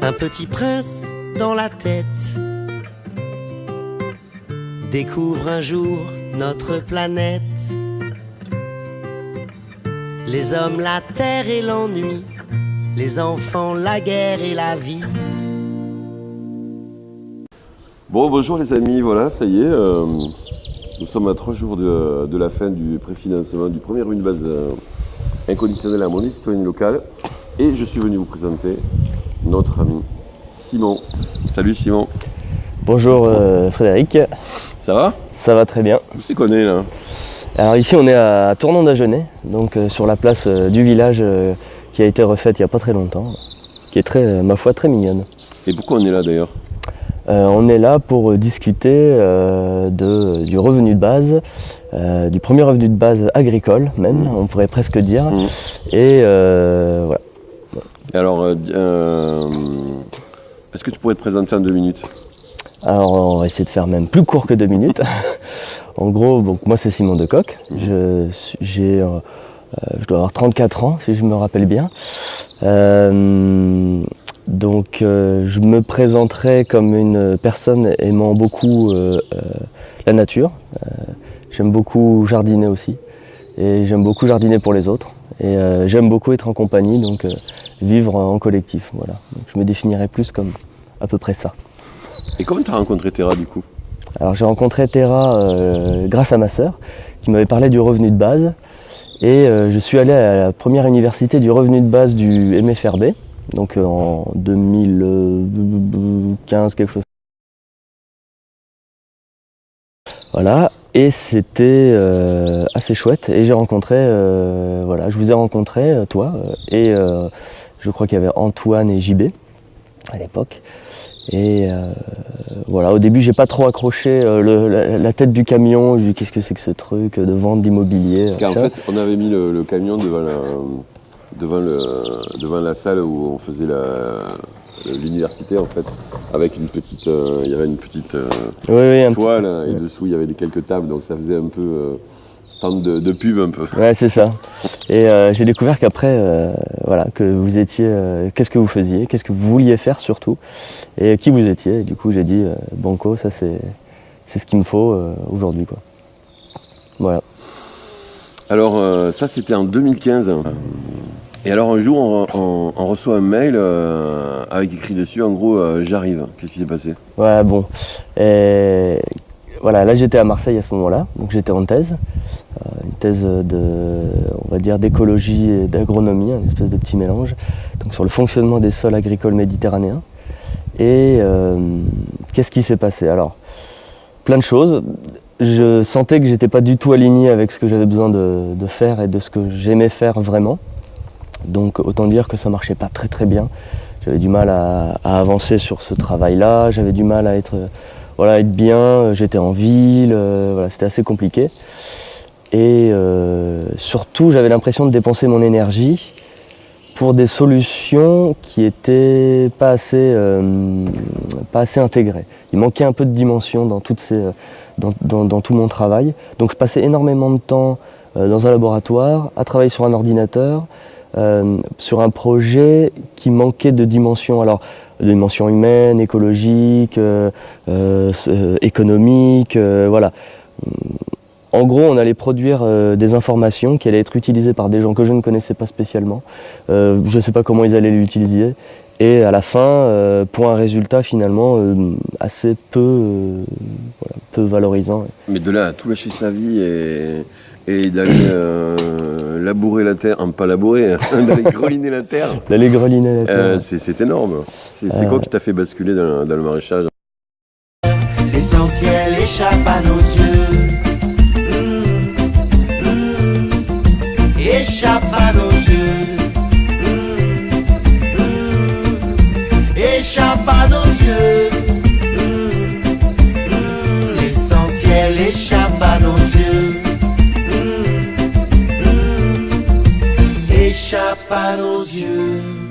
Un petit prince dans la tête découvre un jour notre planète. Les hommes, la terre et l'ennui, les enfants, la guerre et la vie. Bon, bonjour les amis, voilà, ça y est, nous sommes à 3 jours de la fin du préfinancement du premier revenu de base inconditionnel à la monnaie citoyenne locale. Et je suis venu vous présenter notre ami Simon. Salut Simon. Bonjour Frédéric. Ça va? Ça va très bien. Où c'est qu'on est là? Alors ici on est à Tournon-d'Agenais, donc sur la place du village qui a été refaite il n'y a pas très longtemps, qui est très, ma foi, très mignonne. Et pourquoi on est là d'ailleurs? On est là pour discuter du revenu de base, du premier revenu de base agricole même, on pourrait presque dire. Et voilà. Alors, est-ce que tu pourrais te présenter en 2 minutes? Alors on va essayer de faire même plus court que 2 minutes. En gros, donc, moi c'est Simon Decoq, je dois avoir 34 ans si je me rappelle bien. Donc je me présenterai comme une personne aimant beaucoup la nature. J'aime beaucoup jardiner aussi. Et j'aime beaucoup jardiner pour les autres. Et j'aime beaucoup être en compagnie, donc vivre en collectif. Voilà. Donc, je me définirais plus comme à peu près ça. Et comment tu as rencontré Terra du coup? Alors j'ai rencontré Terra grâce à ma sœur qui m'avait parlé du revenu de base. Et je suis allé à la première université du revenu de base du MFRB. Donc en 2015, quelque chose. Voilà, et c'était assez chouette. Et j'ai rencontré, voilà, je vous ai rencontré, toi, et je crois qu'il y avait Antoine et JB à l'époque. Et voilà, au début j'ai pas trop accroché la tête du camion, j'ai dit qu'est-ce que c'est que ce truc de vente d'immobilier. Parce qu'en fait, on avait mis le camion devant la salle où on faisait l'université en fait, avec une petite, il y avait une petite toile et dessous il y avait quelques tables, donc ça faisait un peu stand de pub un peu. Ouais, c'est ça. Et j'ai découvert qu'après, voilà, que vous étiez, qu'est-ce que vous faisiez, qu'est-ce que vous vouliez faire surtout, et qui vous étiez. Et du coup j'ai dit banco, ça c'est ce qu'il me faut aujourd'hui quoi. Voilà. Alors ça c'était en 2015. Et alors un jour on reçoit un mail avec écrit dessus en gros j'arrive. Qu'est-ce qui s'est passé? Ouais bon. Et voilà, là j'étais à Marseille à ce moment-là, donc j'étais en thèse. Une thèse on va dire d'écologie et d'agronomie, une espèce de petit mélange, donc sur le fonctionnement des sols agricoles méditerranéens. Et qu'est-ce qui s'est passé? Alors, plein de choses. Je sentais que j'étais pas du tout aligné avec ce que j'avais besoin de faire et de ce que j'aimais faire vraiment. Donc autant dire que ça marchait pas très très bien. J'avais du mal à avancer sur ce travail-là, j'avais du mal à être bien, j'étais en ville, voilà, c'était assez compliqué. Et surtout j'avais l'impression de dépenser mon énergie pour des solutions qui étaient pas assez intégrées. Il manquait un peu de dimension dans tout mon travail. Donc je passais énormément de temps dans un laboratoire, à travailler sur un ordinateur, sur un projet qui manquait de dimension. Alors, de dimension humaine, écologique, économique, voilà. En gros, on allait produire des informations qui allaient être utilisées par des gens que je ne connaissais pas spécialement. Je ne sais pas comment ils allaient l'utiliser. Et à la fin, pour un résultat finalement assez peu valorisant. Mais de là à tout lâcher sa vie et d'aller labourer la terre, pas labourer, d'aller greliner la terre. D'aller greliner la terre. C'est énorme. C'est quoi qui t'a fait basculer dans le maraîchage? L'essentiel échappe à nos yeux. Échappe à nos yeux. Échappe à nos yeux. L'essentiel échappe à nos yeux. Échappe à nos yeux.